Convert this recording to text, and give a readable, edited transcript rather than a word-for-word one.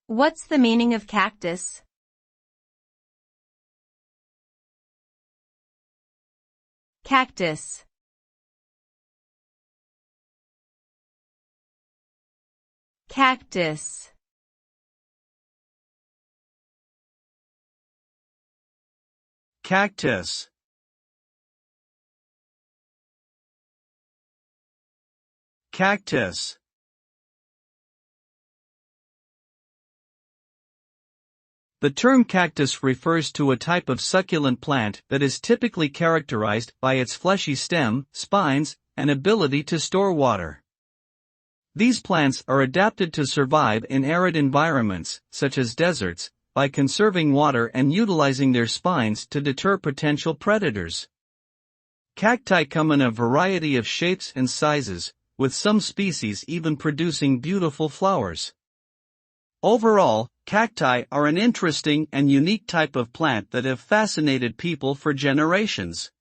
What's the meaning of cactus? Cactus. Cactus. Cactus. Cactus. The term cactus refers to a type of succulent plant that is typically characterized by its fleshy stem, spines, and ability to store water. These plants are adapted to survive in arid environments, such as deserts, by conserving water and utilizing their spines to deter potential predators. Cacti come in a variety of shapes and sizes, with some species even producing beautiful flowers. Overall, cacti are an interesting and unique type of plant that have fascinated people for generations.